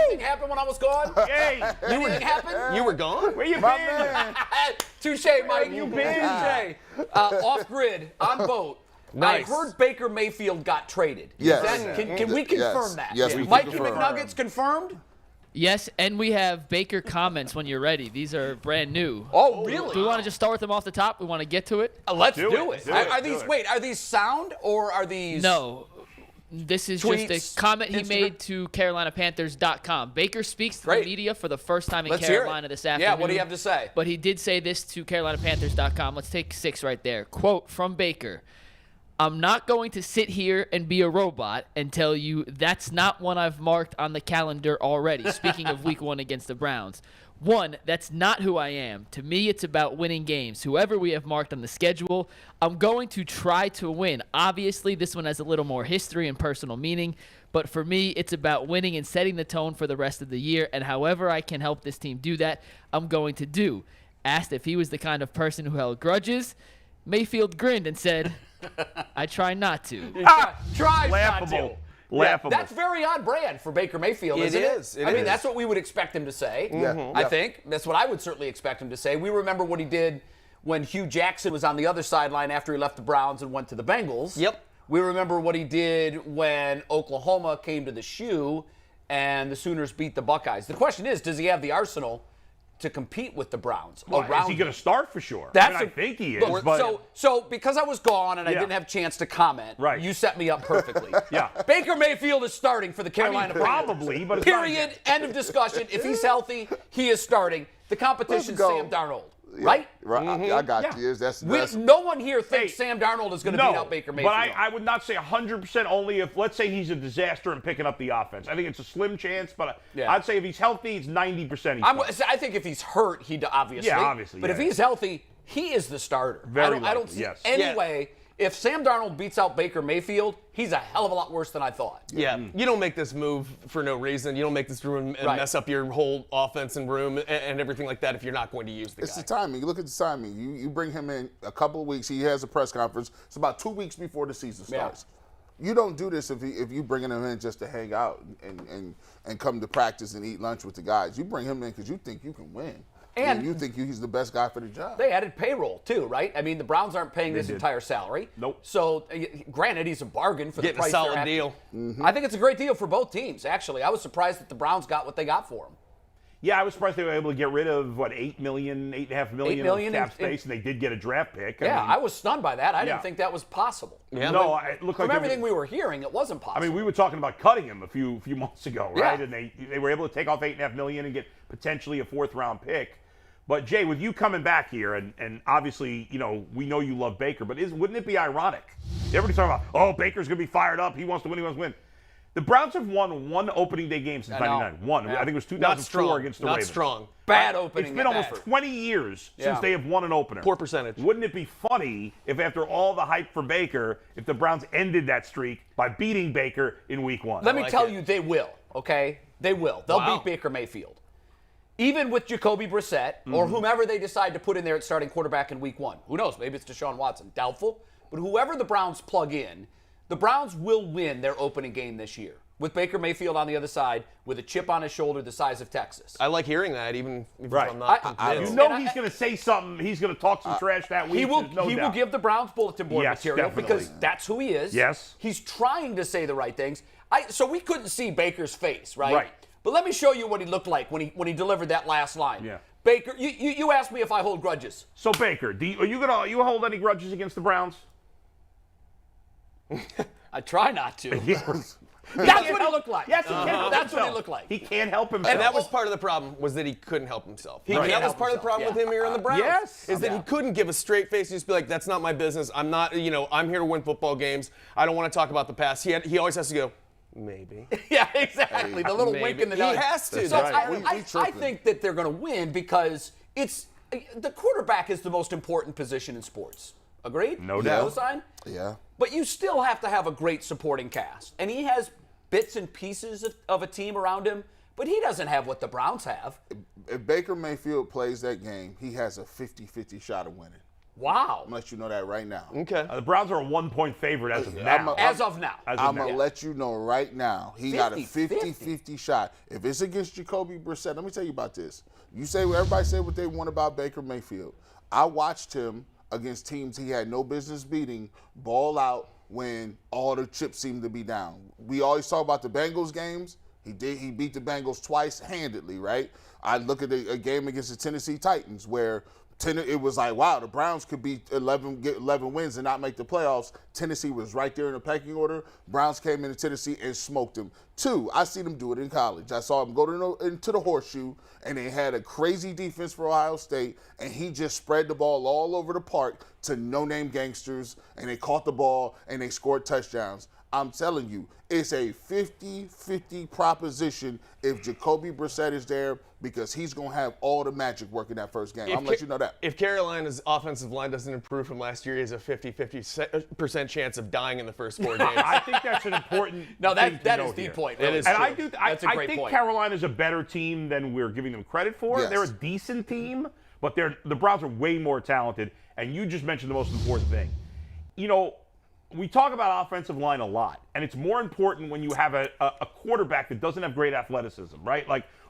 Anything happen when I was gone? Hey, Anything happen? You were gone? where you My been? man. Touche, Mike. You been? Touche. Off grid, on boat. Nice. I heard Baker Mayfield got traded. Yes. Can we confirm that? Yes, we can Mikey confirm. McNuggets confirmed? Yes, and we have Baker comments when you're ready. These are brand new. Oh, really? Do we want to just start with them off the top? We want to get to it? Let's Do do it. it. Do it. Are Do these it. wait? Are these sound or are these? No. This is Tweets, just a comment he Instagram? made to CarolinaPanthers.com. Baker speaks to Great. the media for the first time in Let's hear it. Carolina this afternoon. Yeah, what do you have to say? But he did say this to CarolinaPanthers.com. Let's take 6 right there. Quote from Baker. I'm not going to sit here and be a robot and tell you that's not one I've marked on the calendar already. Speaking of week 1 against the Browns. 1, that's not who I am. To me, it's about winning games. Whoever we have marked on the schedule, I'm going to try to win. Obviously, this one has a little more history and personal meaning. But for me, it's about winning and setting the tone for the rest of the year. And however I can help this team do that, I'm going to do. Asked if he was the kind of person who held grudges, Mayfield grinned and said, I try not to. Tries Laughable. not to. Laughable. That's very on brand for Baker Mayfield, isn't it? is. It I mean, is. that's what we would expect him to say. Yeah. I think. That's what I would certainly expect him to say. We remember what he did when Hugh Jackson was on the other sideline after he left the Browns and went to the Bengals. Yep. We remember what he did when Oklahoma came to the shoe and the Sooners beat the Buckeyes. The question is, does he have the arsenal to compete with the Browns? Well, is he going to start for sure? I think he is. Look, but so because I was gone and I Yeah. didn't have a chance to comment, Right. you set me up perfectly. Yeah. Baker Mayfield is starting for the Carolina Panthers. probably, but it's not Period. yet. End of discussion. If he's healthy, he is starting. The competition's Let's go. Sam Darnold, right? Right. I got you. That's No one here thinks Hey, Sam Darnold is going to no, beat out Baker Mayfield. but I would not say 100% only if, let's say, he's a disaster in picking up the offense. I think it's a slim chance, but Yeah. I'd say if he's healthy, it's 90% he's fine. I think if he's hurt, he obviously. Yeah, obviously, But yeah. if he's healthy, he is the starter. Very I don't likely, see yes. any Yeah. way. If Sam Darnold beats out Baker Mayfield, he's a hell of a lot worse than I thought. Yeah, you don't make this move for no reason. You don't make this room and Right. mess up your whole offense and room and everything like that if you're not going to use the It's guy. the timing. You look at the timing. You bring him in a couple of weeks. He has a press conference. It's about 2 weeks before the season starts. You don't do this if you bringing him in just to hang out and come to practice and eat lunch with the guys. You bring him in because you think you can win. And you think he's the best guy for the job. They added payroll too, right? I mean, the Browns aren't paying his did. entire salary. Nope. So, granted, he's a bargain for Getting the a price. solid they're deal. I think it's a great deal for both teams. Actually, I was surprised that the Browns got what they got for him. Yeah, I was surprised they were able to get rid of, what, $8.5 million $8 million of cap in- space, and they did get a draft pick. Yeah, mean, I was stunned by that. I Yeah. didn't think that was possible. Yeah, No, but- it looked From like everything we were hearing, it wasn't I possible. mean, we were talking about cutting him a few months ago, right? Yeah. And they were able to take off $8.5 million and get potentially a 4th-round pick. But Jay, with you coming back here, and obviously, we know you love Baker, but wouldn't it be ironic? Everybody's talking about, oh, Baker's going to be fired up. He wants to win. He wants to win. The Browns have won one opening day game since I know. 99. One. Yeah. I think it was Not 2004 strong. against the Not Ravens. strong. Bad opening. It's been at almost that. 20 years Yeah. since they have won an opener. Poor percentage. Wouldn't it be funny if after all the hype for Baker, if the Browns ended that streak by beating Baker in week 1? Let me like tell it. you, they will, okay? They will. They'll Wow. beat Baker Mayfield. Even with Jacoby Brissett or whomever they decide to put in there at starting quarterback in week 1. Who knows? Maybe it's Deshaun Watson. Doubtful. But whoever the Browns plug in, the Browns will win their opening game this year. With Baker Mayfield on the other side, with a chip on his shoulder the size of Texas. I like hearing that, even if Right. I'm not I- convinced. You know And he's going to say something. He's going to talk some trash that week. He will. there's no He will doubt. give the Browns bulletin board Yes, material definitely. because that's who he is. Yes. He's trying to say the right things. So we couldn't see Baker's face, right? Right. But let me show you what he looked like when he delivered that last line. Yeah. Baker, you asked me if I hold grudges. So Baker, are you hold any grudges against the Browns? I try not to. That's That's what he looked like. Yes, he can't help That's what he himself. looked like. He can't help himself. And that was part of the problem, was that he couldn't help himself. Right. And that can't was help part of the problem himself, with him here in the Browns. Yes. Is that he couldn't give a straight face and just be like, that's not my business. I'm not, I'm here to win football games. I don't want to talk about the past. He always has to go, maybe. Yeah, exactly. The little wink in the He nose. has to. So That's I, right. I, We I tripping. think that they're going to win because the quarterback is the most important position in sports. Agreed? No doubt. Co-sign? Yeah. But you still have to have a great supporting cast. And he has bits and pieces of a team around him, but he doesn't have what the Browns have. If Baker Mayfield plays that game, he has a 50-50 shot of winning. Wow. I'm going to let you know that right now. Okay. The Browns are a 1-point favorite as of now. As of now. I'm going to let you know right now. He got a 50-50. 50-50 shot. If it's against Jacoby Brissett, let me tell you about this. Everybody say what they want about Baker Mayfield. I watched him against teams he had no business beating ball out when all the chips seemed to be down. We always talk about the Bengals games. He beat the Bengals twice handedly, right? I look at a game against the Tennessee Titans where it was like, wow, the Browns could get 11 wins and not make the playoffs. Tennessee was right there in the pecking order. Browns came into Tennessee and smoked them. 2, I seen them do it in college. I saw him go into the horseshoe, and they had a crazy defense for Ohio State, and he just spread the ball all over the park to no-name gangsters, and they caught the ball, and they scored touchdowns. I'm telling you, it's a 50-50 proposition if Jacoby Brissett is there because he's going to have all the magic work in that first game. I'm going to let you know that. If Carolina's offensive line doesn't improve from last year, he has a 50% chance of dying in the first 4 games. I think that's an important No, thing that to is note the here. point. It is And true. That's a I great think point. Carolina's a better team than we're giving them credit for. Yes. They're a decent team, but the Browns are way more talented. And you just mentioned the most important thing. You know, we talk about offensive line a lot, and it's more important when you have a quarterback that doesn't have great athleticism, right?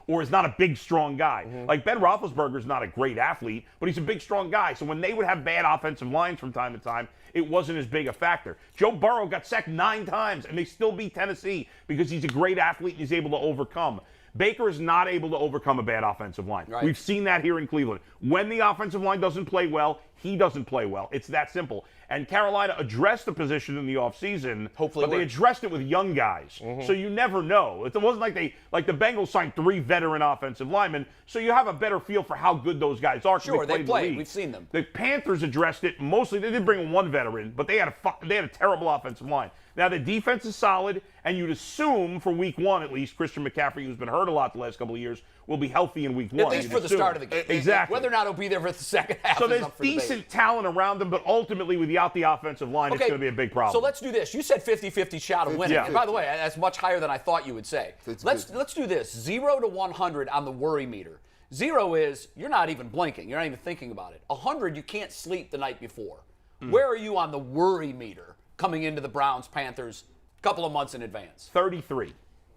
Or is not a big, strong guy. Like Ben Roethlisberger's not a great athlete, but he's a big, strong guy. So when they would have bad offensive lines from time to time, it wasn't as big a factor. Joe Burrow got sacked 9 times, and they still beat Tennessee because he's a great athlete and he's able to overcome. Baker is not able to overcome a bad offensive line. Right. We've seen that here in Cleveland. When the offensive line doesn't play well, he doesn't play well. It's that simple. And Carolina addressed the position in the offseason, but they addressed it with young guys. So you never know. It wasn't like the Bengals signed 3 veteran offensive linemen, so you have a better feel for how good those guys are. Sure, they the played. league. We've seen them. The Panthers addressed it mostly. They did bring 1 veteran, but they had a terrible offensive line. Now the defense is solid, and you'd assume for week 1 at least, Christian McCaffrey, who's been hurt a lot the last couple of years, will be healthy in week 1. At least for the start of the game. Exactly. Whether or not he'll be there for the second half So is there's up for debate. decent talent around them, but ultimately without the offensive line, it's going to be a big problem. So let's do this. You said 50-50 shot of winning. Yeah. And by the way, that's much higher than I thought you would say. 50-50. Let's do this. 0 to 100 on the worry meter. 0 is you're not even blinking. You're not even thinking about it. 100, you can't sleep the night before. Where are you on the worry meter coming into the Browns-Panthers a couple of months in advance? 33.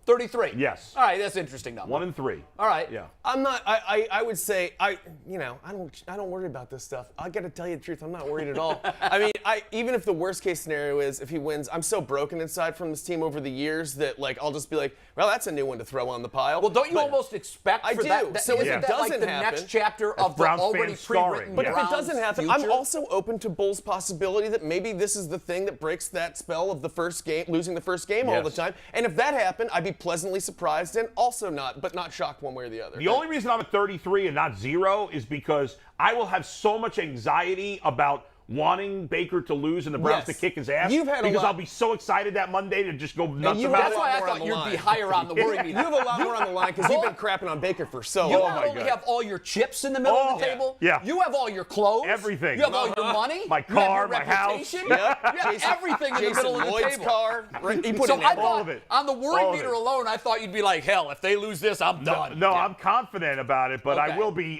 33. Yes. All right, that's an interesting number. 1 and 3. All right. Yeah. I'm not. I would say I don't worry about this stuff. I got to tell you the truth. I'm not worried at all. I mean, even if the worst case scenario is if he wins, I'm so broken inside from this team over the years that I'll just be like, well, that's a new one to throw on the pile. Well, don't you almost expect I for do. that? So if isn't it that like doesn't the happen- next chapter of the Browns already fans scarring. pre-written But if it Browns doesn't happen, future? I'm also open to Bull's possibility that maybe this is the thing that breaks that spell of the first game, losing the first game all the Yes. time. And if that happened, I'd be pleasantly surprised and also not shocked one way or the other. The only reason I'm at 33 and not 0 is because I will have so much anxiety about wanting Baker to lose and the Browns Yes. to kick his ass You've had a because lot- I'll be so excited that Monday to just go nuts you about have That's it. why I more on thought the you'd line. be higher on the worry meter. You have a lot more on the line because you've been crapping on Baker for so You long. not only God. have all your chips in the middle of the yeah. table, Yeah. you have all your clothes, Everything. You have all your money, My you have car, your my house. reputation, Yep. you have everything in the Jason middle of the Lloyd's table. car. Right? He put So in I everything. all thought of it. on the worry All of meter it. alone, I thought you'd be like, hell, if they lose this, I'm done. No, Yeah. I'm confident about it, but Okay.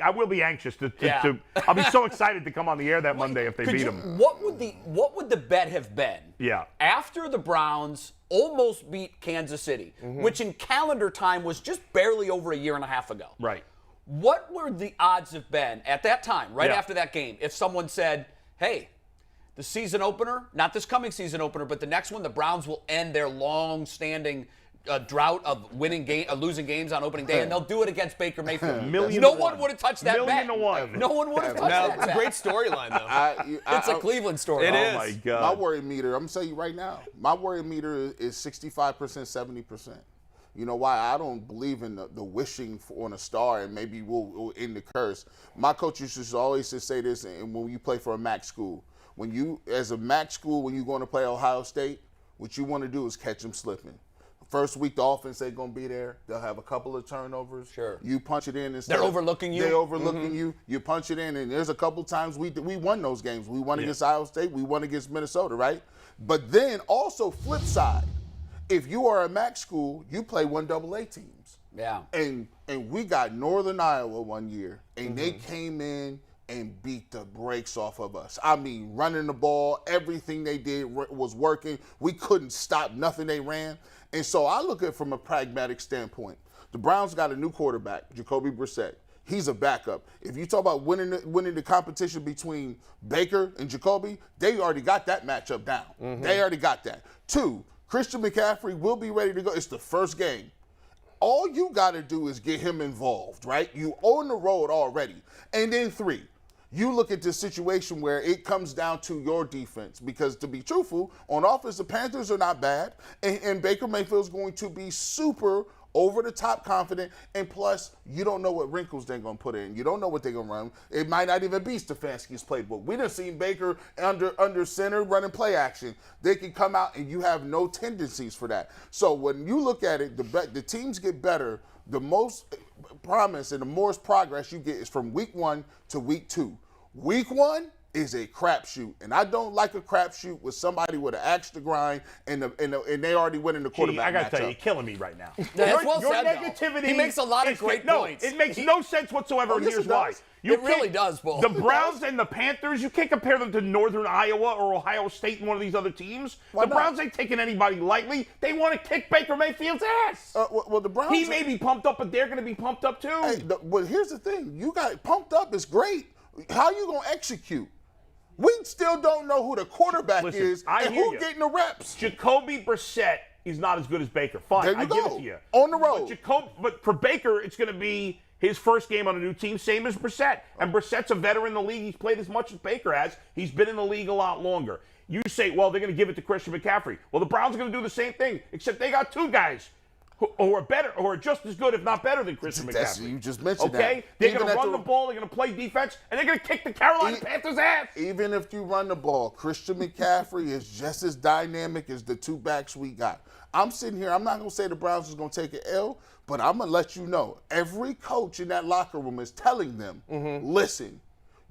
I will be anxious to Yeah. I'll be so excited to come on the air that Monday if they Could beat you- them. What would the bet have been? Yeah. After the Browns almost beat Kansas City, which in calendar time was just barely over a year and a half ago. Right. What would the odds have been at that time, right Yeah. after that game, if someone said, hey, the season opener, not this coming season opener, but the next one, the Browns will end their long-standing drought of losing games on opening day, and they'll do it against Baker Mayfield. Million no to one one. would have touched that Million bet. to one. No one would have touched No, that it's a bet. great storyline though. It's a Cleveland story. It Oh is. my God. My worry meter, I'm going to tell you right now, my worry meter is 65%, 70%. You know why? I don't believe in the wishing on a star and maybe we'll end the curse. My coach used to always say this, and when you play for a MAC school, as a MAC school, when you're going to play Ohio State, what you want to do is catch them slipping. First week, the offense ain't going to be there. They'll have a couple of turnovers. Sure. You punch it in. Instead They're of- overlooking you? They're overlooking you. You punch it in, and there's a couple times we won those games. We won against Ohio State. We won against Minnesota, right? But then also flip side, if you are a MAC school, you play 1AA teams. Yeah. And we got Northern Iowa one year, and they came in and beat the brakes off of us. I mean, running the ball, everything they did was working. We couldn't stop nothing they ran. And so I look at it from a pragmatic standpoint. The Browns got a new quarterback, Jacoby Brissett. He's a backup. If you talk about winning the competition between Baker and Jacoby, they already got that matchup down. They already got that. 2, Christian McCaffrey will be ready to go. It's the first game. All you got to do is get him involved, right? You on the road already. And then 3, you look at this situation where it comes down to your defense. Because to be truthful, on offense, the Panthers are not bad. And Baker Mayfield's going to be super over-the-top confident, and plus, you don't know what wrinkles they're going to put in. You don't know what they're going to run. It might not even be Stefanski's playbook. We done seen Baker under center running play action. They can come out, and you have no tendencies for that. So when you look at it, the teams get better. The most promise and the most progress you get is from week 1 to week 2. Week 1 is a crapshoot, and I don't like a crapshoot with somebody with an axe to grind and they already winning the quarterback I gotta matchup. tell you, you're killing me right now. That's well your said, though. negativity. He makes a lot of great points. It makes no sense whatsoever, and yes, here's it why. does. It really does, Bull. The Browns and the Panthers, you can't compare them to Northern Iowa or Ohio State and one of these other teams. Why the not? Browns ain't taking anybody lightly. They want to kick Baker Mayfield's ass. Well, the Browns. He may be pumped up, but they're going to be pumped up too. Hey, well, here's the thing. You got pumped up is great. How you gonna execute? We still don't know who the quarterback Listen, is I and hear who you. getting the reps. Jacoby Brissett is not as good as Baker. Fine, There you I give go. it to you. On the road. But for Baker, it's going to be his first game on a new team, same as Brissett. And Brissett's a veteran in the league. He's played as much as Baker has. He's been in the league a lot longer. You say, well, they're going to give it to Christian McCaffrey. Well, the Browns are going to do the same thing, except they got 2 guys who are better, or are just as good, if not better, than Christian McCaffrey. You just mentioned that. Okay? They're Even going to at run the ball, they're going to play defense, and they're going to kick the Carolina Panthers' ass. Even if you run the ball, Christian McCaffrey is just as dynamic as the 2 backs we got. I'm sitting here, I'm not going to say the Browns is going to take an L, but I'm going to let you know, every coach in that locker room is telling them, listen,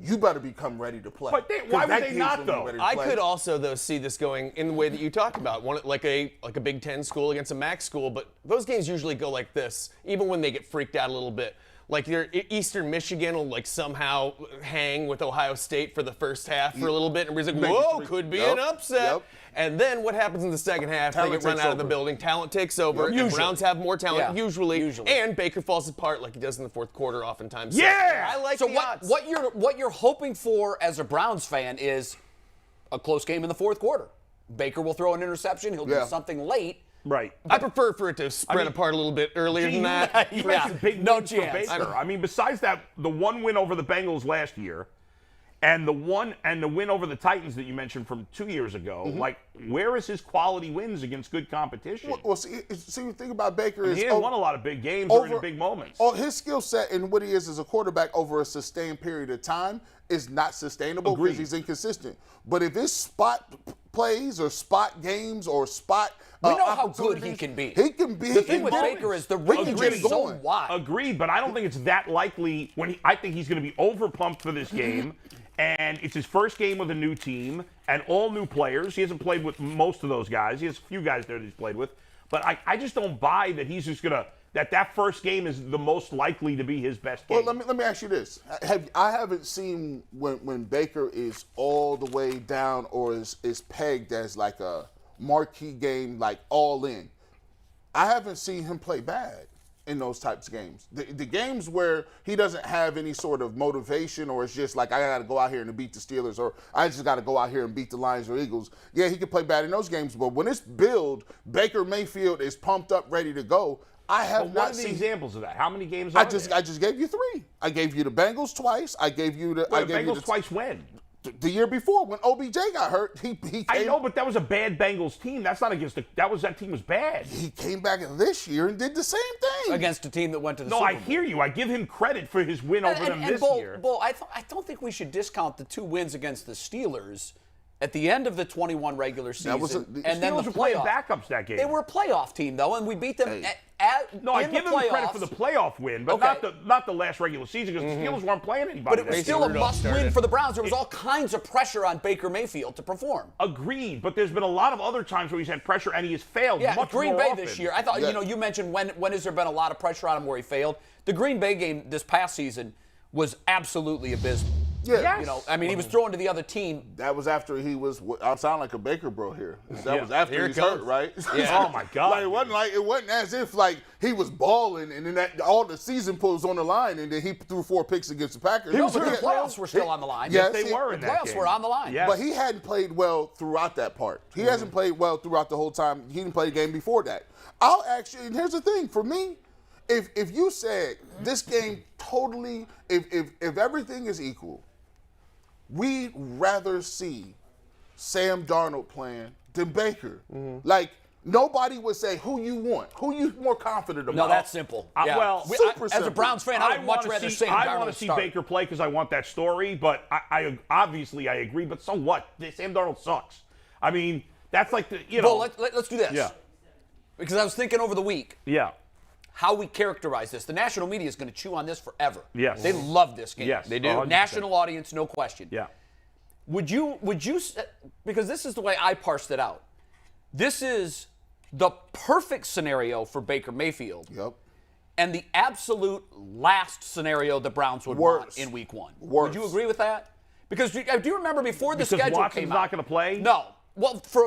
you better become ready to play. But why would they not, though? I could also, though, see this going in the way that you talked about, like a Big Ten school against a MAC school, but those games usually go like this, even when they get freaked out a little bit. Like Eastern Michigan will somehow hang with Ohio State for the first half for a little bit, and everybody's like, whoa, could be an upset. Yep. And then what happens in the second half? Talent they get run takes out of the over. building. Talent takes over. Yep. And Browns have more talent, Yeah. usually. And Baker falls apart like he does in the fourth quarter oftentimes. Yeah! So I like So the odds. what you're hoping for as a Browns fan is a close game in the fourth quarter. Baker will throw an interception. He'll do something late. Right. I prefer for it to spread apart a little bit earlier than that. You mentioned big no wins for chance. Baker. I mean, besides that, the one win over the Bengals last year, and the win over the Titans that you mentioned from 2 years ago, where is his quality wins against good competition? Well, see, the thing about Baker is He hasn't won a lot of big games or in big moments. Oh, his skill set and what he is as a quarterback over a sustained period of time is not sustainable because he's inconsistent. But if it's spot plays or spot games or spot We know how good he can be. He can be. The thing with Baker is the range is so wide. Agreed, but I don't think it's that likely. I think he's going to be overpumped for this game, and it's his first game with a new team and all new players. He hasn't played with most of those guys. He has a few guys there that he's played with, but I just don't buy that he's just going to. That first game is the most likely to be his best game. Well, let me ask you this: I haven't seen when Baker is all the way down or is pegged as like a marquee game, like all in. I haven't seen him play bad in those types of games. The games where he doesn't have any sort of motivation, or it's just like, I got to go out here and beat the Steelers, or I just got to go out here and beat the Lions or Eagles. Yeah, he can play bad in those games, but when it's build, Baker Mayfield is pumped up, ready to go. I have What not are the seen examples of that? How many games I are just there? gave you 3. I gave you the Bengals twice. I gave you the Well, the Bengals twice when? The year before when OBJ got hurt. He came, I know, but that was a bad Bengals team. That's not against that team was bad. he came back this year and did the same thing. Against a team that went to the No, Super I Bowl. hear you. I give him credit for his win over them this Bull, year. Bull, I don't think we should discount the 2 wins against the Steelers at the end of the 21 regular season. The and then Steelers the were playing playoff. backups that game. They were a playoff team, though, and we beat them No, I in give the him playoffs. credit for the playoff win, but not the last regular season because the Steelers weren't playing anybody. But it was that still a year. must-win for the Browns. There was all kinds of pressure on Baker Mayfield to perform. Agreed, but there's been a lot of other times where he's had pressure and he has failed Yeah, much Green more Bay often. this year. I thought, you mentioned when has there been a lot of pressure on him where he failed? The Green Bay game this past season was absolutely abysmal. Yeah. You know, I mean, he was throwing to the other team. That was after he was. I sound like a Baker bro here. That was after Here he it hurt, comes. right? Yeah. Oh my God. Like it wasn't as if like he was balling and then all the season was on the line and then he threw 4 picks against the Packers. No, but the playoffs were still on the line. Yes, They were in The that playoffs game. were on the line. Yes. But he hadn't played well throughout that part. He hasn't played well throughout the whole time. He didn't play the game before that. I'll actually, and here's the thing, for me, if you said this game totally, if everything is equal, we'd rather see Sam Darnold playing than Baker. Like, nobody would say who you want, who you more confident about. No, that's simple. Yeah. well, super as a simple. Browns fan, I would much wanna rather see, Sam I Darnold want to see start. Baker play because I want that story, but I obviously I agree. But so what? Sam Darnold sucks. I mean, that's like the Well, let's do this. Yeah. Because I was thinking over the week yeah. how we characterize this. The national media is going to chew on this forever. Yes. They love this game. Yes, They do. 100%. National audience, no question. Yeah. Would you, because this is the way I parsed it out. This is the perfect scenario for Baker Mayfield Yep. and the absolute last scenario the Browns would want Worse. in week 1. Worse. Would you agree with that? Because do you remember before the Because schedule Watson's came not out? gonna play? No. Well, for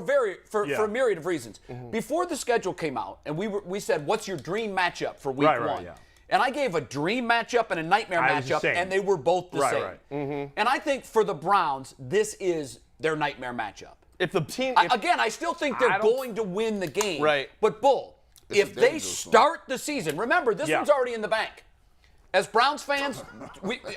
Yeah. a myriad of reasons. Before the schedule came out, and we said, what's your dream matchup for week Right, 1? right, yeah. And I gave a dream matchup and a nightmare I was the matchup, same. and they were both the Right, same. right. And I think for the Browns, this is their nightmare matchup. If the team, Again, I still think they're going to win the game. Right. But, Bull, It's if a they dangerous one. start the season, remember, this Yeah. one's already in the bank. As Browns fans,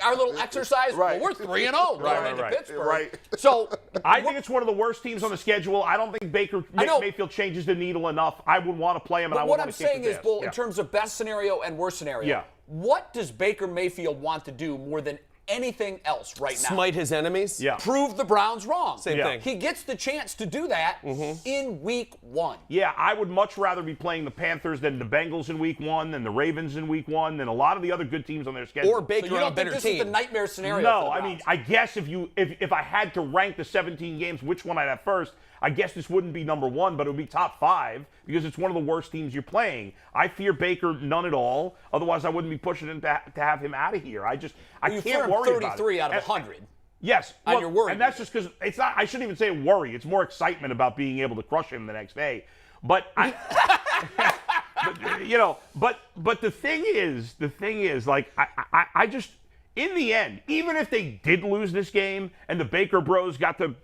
our little exercise, Right. well, we're 3-0 going into right. Pittsburgh. Right. So, I think it's one of the worst teams on the schedule. I don't think Baker know. Mayfield changes the needle enough. I would want to play him, and I but would what want I'm to kick saying his is, ass. Bull, Yeah. in terms of best scenario and worst scenario, Yeah. what does Baker Mayfield want to do more than anything else right now? smite his enemies. Yeah. Prove the Browns wrong. Same Yeah. thing. He gets the chance to do that in week 1. Yeah, I would much rather be playing the Panthers than the Bengals in week 1, than the Ravens in week 1, than a lot of the other good teams on their schedule. Or So Baker you on a don't think better this team. is the nightmare scenario? for No, the I Browns? mean, I guess if I had to rank the 17 games, which one I'd have first, I guess this wouldn't be number 1, but it would be top 5 because it's one of the worst teams you're playing. I fear Baker none at all. Otherwise, I wouldn't be pushing him to have him out of here. I you can't fear him worry about it. 33 out of And- 100. Yes, And you're worried and that's just because it's not. I shouldn't even say worry. It's more excitement about being able to crush him the next day. But but the thing is, like I just in the end, even if they did lose this game and the Baker Bros got to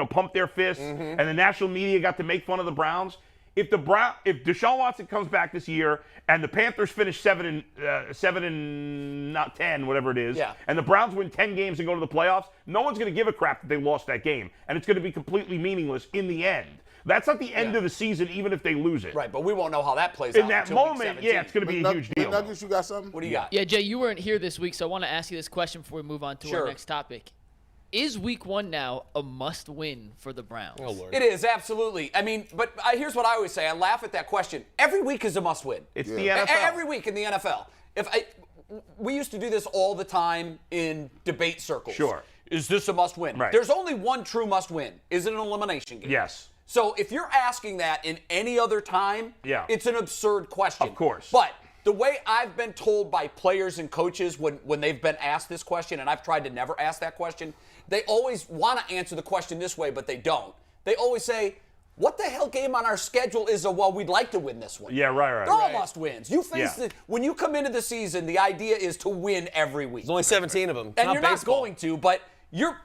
pump their fists and the national media got to make fun of the Browns. If Deshaun Watson comes back this year and the Panthers finish 7 and not 10, whatever it is, Yeah. and the Browns win 10 games and go to the playoffs, no one's going to give a crap that they lost that game, and it's going to be completely meaningless in the end. That's not the end of the season, even if they lose it. Right, but we won't know how that plays out In that until week moment, 17. yeah, it's going to be a huge deal. Nuggets, you got something? What do you got? Yeah, Jay, you weren't here this week, so I want to ask you this question before we move on to Sure. our next topic. Is week 1 now a must-win for the Browns? Oh, Lord. It is, absolutely. I mean, but here's what I always say. I laugh at that question. Every week is a must-win. It's the NFL. Every week in the NFL. We used to do this all the time in debate circles. Sure. Is this a must-win? Right. There's only one true must-win. Is it an elimination game? Yes. So if you're asking that in any other time, Yeah. it's an absurd question. Of course. But the way I've been told by players and coaches when they've been asked this question, and I've tried to never ask that question, they always want to answer the question this way, but they don't. They always say, what the hell game on our schedule is we'd like to win this one? Yeah, right. They're all must-wins. You face Yeah. when you come into the season, the idea is to win every week. There's only 17 of them. It's And not you're baseball. not going to, but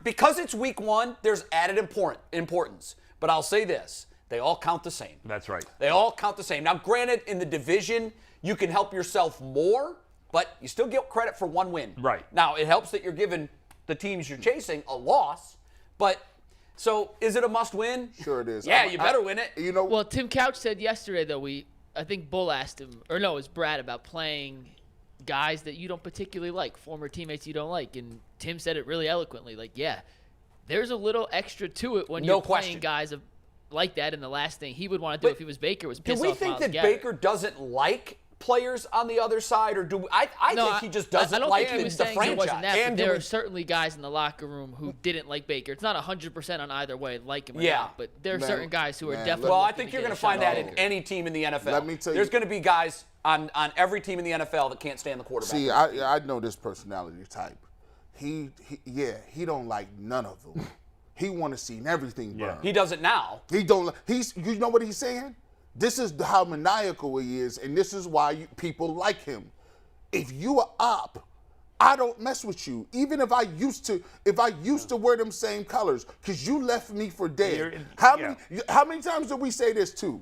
because it's week 1, there's added importance. But I'll say this, they all count the same. That's right. They all count the same. Now, granted, in the division, you can help yourself more, but you still get credit for one win. Right. Now, it helps that you're giving the teams you're chasing a loss, but so is it a must-win? Sure it is. Yeah, you better win it. You know, Well, Tim Couch said yesterday, though, I think Bull asked him, or no, it was Brad, about playing guys that you don't particularly like, former teammates you don't like, and Tim said it really eloquently, like, yeah, there's a little extra to it when No you're playing question. guys like that, and the last thing he would want to do But if he was Baker was Do piss we off think Myles that Garrett. Baker doesn't like players on the other side, or do I No, think he just I doesn't don't like think he was the saying franchise. it wasn't that, And but do there we- are certainly guys in the locker room who didn't like Baker. It's not 100% on either way, like him or Yeah. not, but there are Man, certain guys who are man, definitely. Well, I looking think to you're get going a to find shot that at in Baker. any team in the NFL. Let me tell you- There's going to be guys on every team in the NFL that can't stand the quarterback. see, I know this personality type. he don't like none of them. He want to see everything burn. He does it now. He don't. You know what he's saying? This is how maniacal he is, and this is why people like him. If you a op, I don't mess with you. Even if I used to wear them same colors, because you left me for dead. How many times did we say this too?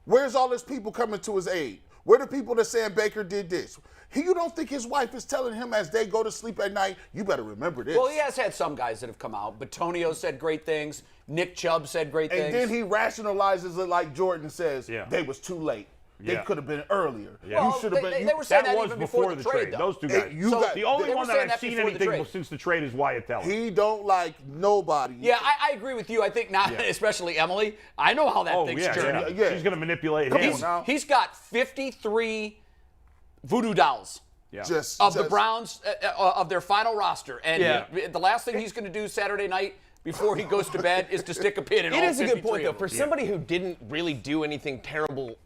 Where's all his people coming to his aid? Where the people that saying Baker did this? You don't think his wife is telling him as they go to sleep at night, you better remember this. Well, he has had some guys that have come out. Batonio said great things. Nick Chubb said great things. And then he rationalizes it like Jordan says, they was too late. They could have been earlier. Well, You should have been. They were saying that that was even before the the trade. Those two guys. The only one that I've seen anything since the trade is Wyatt Teller. He don't like nobody. Yeah, I agree with you. I think not, especially Emily. I know how that thing's journey. Yeah. She's going to manipulate him. He's got 53 voodoo dolls. Yeah. The Browns, of their final roster. And the last thing he's going to do Saturday night before he goes to bed is to stick a pin in all 53 It is a good point, though. of them. For somebody who didn't really do anything terrible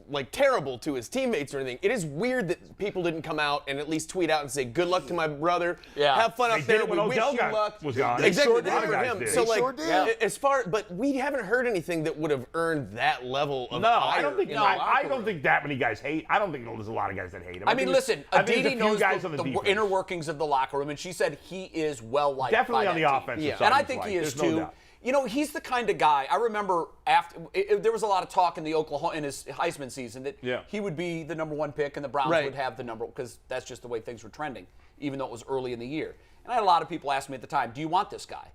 to his teammates or anything, it is weird that people didn't come out and at least tweet out and say, good luck to my brother. Yeah. Have fun out there. We wish you luck. Was gone. Exactly. They sure For him. did. So, They sure did. but we haven't heard anything that would have earned that level of No, ire I don't think. in the I locker don't room. think that many guys hate. I don't think there's a lot of guys that hate him. I mean, listen, I think there's a Aditi few knows guys on the defense. inner workings of the locker room, and she said he is well liked. Definitely by on the that team. offensive side. And I he's think liked. he is There's no too. doubt. You know, he's the kind of guy. I remember there was a lot of talk in his Heisman season that he would be the number one pick and the Browns would have the number, because that's just the way things were trending, even though it was early in the year. And I had a lot of people ask me at the time, do you want this guy?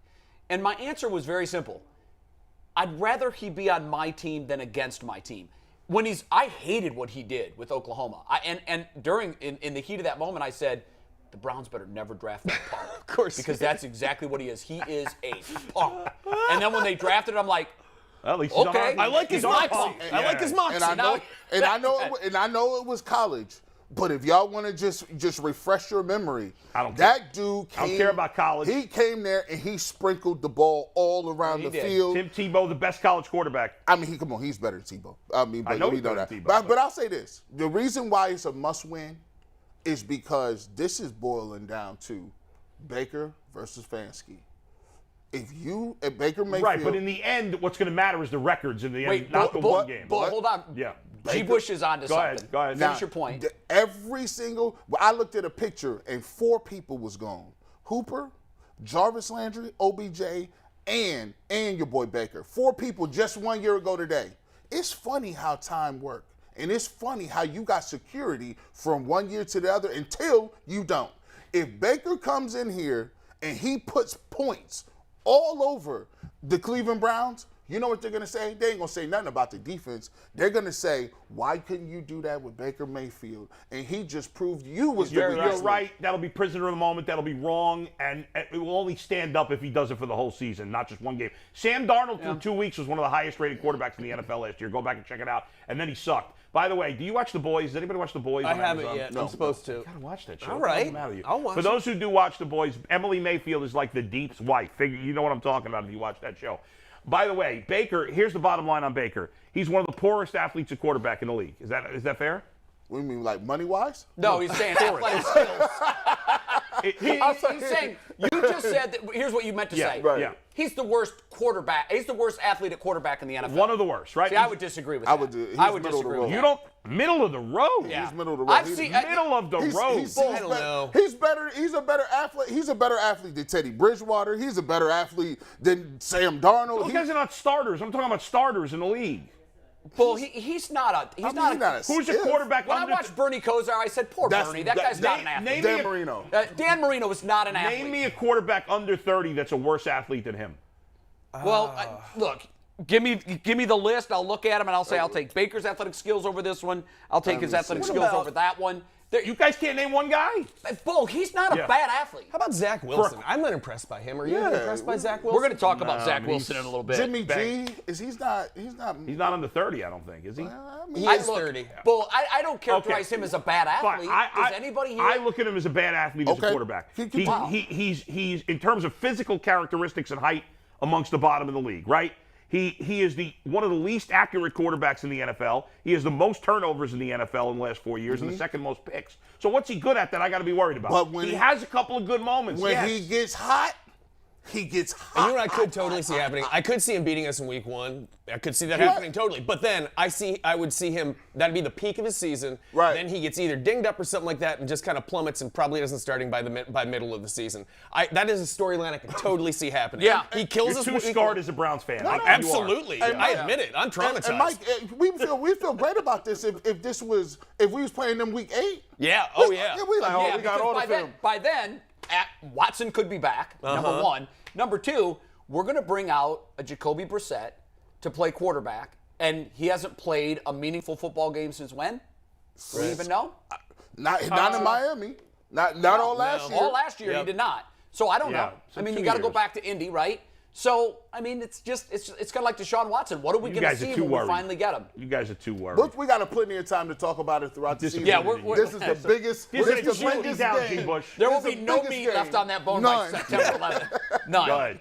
And my answer was very simple. I'd rather he be on my team than against my team. I hated what he did with Oklahoma. In the heat of that moment, I said, the Browns better never draft that punk. Of course. Because that's exactly what he is. He is a punk. And then when they drafted him, I'm like, Well, at least he's okay. I like his moxie. I like his moxie. And I know it was college. But if y'all want to just refresh your memory, I don't care. that dude came. I don't care about college. He came there and he sprinkled the ball all around the field. Tim Tebow, the best college quarterback. I mean, he's better than Tebow. I mean, but I know we he's know better that. than Tebow, But I'll say this: the reason why it's a must-win is because this is boiling down to Baker versus Fansky. If Baker Mayfield, Right, but in the end, what's going to matter is the records in the end, not the one game. But hold on. Yeah. G. Bush is on to something. Go ahead. Finish your point. I looked at a picture and 4 people was gone: Hooper, Jarvis Landry, OBJ, and your boy Baker. 4 people just 1 year ago today. It's funny how time works. And it's funny how you got security from 1 year to the other until you don't. If Baker comes in here and he puts points all over the Cleveland Browns, you know what they're going to say? They ain't going to say nothing about the defense. They're going to say, why couldn't you do that with Baker Mayfield? And he just proved you was the You're weakest right. That'll be prisoner of the moment. That'll be wrong. And it will only stand up if he does it for the whole season, not just one game. Sam Darnold through 2 weeks was one of the highest rated quarterbacks in the NFL last year. Go back and check it out. And then he sucked. By the way, do you watch The Boys? Does anybody watch The Boys? I on haven't Amazon? yet. No. I'm supposed to. You gotta watch that show. All What's right. the matter with you? I'll watch For it. those who do watch The Boys, Emily Mayfield is like the Deep's wife. You know what I'm talking about if you watch that show. By the way, Baker, here's the bottom line on Baker. He's one of the poorest athletes at quarterback in the league. Is that fair? What do you mean, like money-wise? No, he's saying athletic skills. He's He- saying, you just said that, here's what you meant to say. right. Yeah. He's the worst quarterback. He's the worst athlete at quarterback in the NFL. One of the worst, right? See, I would disagree with I that. would do- he's I would middle of the disagree road. with You that. don't middle of the road. Yeah. He's middle of the road. I've He's- seen Middle of the road. I don't know. He's better. He's a better athlete. He's a better athlete than Teddy Bridgewater. He's a better athlete than Sam Darnold. Those guys are not starters. I'm talking about starters in the league. Well, he's not a. He's not a. Who's your stiff. quarterback? When I under watched Bernie Kosar, I said, "Poor Bernie. That guy's not an athlete." name Dan me a- Marino. Dan Marino is not an athlete. Name me a quarterback under 30 that's a worse athlete than him. Well, look, give me the list. I'll look at him and I'll say I'll take Baker's athletic skills over this one. I'll take his athletic skills over that one. You guys can't name one guy. Bo, he's not a bad athlete. How about Zach Wilson? I'm not impressed by him. Are you impressed by Zach Wilson? We're going to talk about Zach Wilson in a little bit. Jimmy G he's not. He's not under 30, I don't think, is he? He is 30. Bo, I don't characterize him as a bad Fine. athlete. Does anybody here? I look at him as a bad athlete as a Okay. quarterback. Keep talking. He's in terms of physical characteristics and height amongst the bottom of the league, right? He is one of the least accurate quarterbacks in the NFL. He has the most turnovers in the NFL in the last 4 years and the second most picks. So what's he good at that I got to be worried about? But when he has a couple of good moments. When yes. he gets hot, he gets hot. And you know what I could totally see happening? I could see him beating us in week 1. I could see that happening totally. But then I would see him, that'd be the peak of his season. Right. Then he gets either dinged up or something like that and just kind of plummets and probably isn't starting by middle of the season. That is a storyline I could totally see happening. Yeah. He kills You're us. too scarred as a Browns fan. I think you are. Absolutely. I admit it. I'm traumatized. And Mike, we feel great about this if we was playing them week 8. Yeah. Oh, yeah. We like, Yeah, we got because all the film. by then, Watson could be back, number one. Number two, we're going to bring out a Jacoby Brissett to play quarterback, and he hasn't played a meaningful football game since when? Do you even know? Not in Miami. Not all last year. All last year he did not. So I don't know. so I mean, 2 you got to go years. back to Indy, right? So, I mean, it's kind of like Deshaun Watson. What are we You going to guys are see too when worried. we finally get him? You guys are too worried. But we got plenty of time to talk about it throughout the season. Yeah, this is the biggest. This This is is the the biggest down, game. G. Bush. There will This be is the no biggest meat game. left on that bone None. by September 11th. None. Good.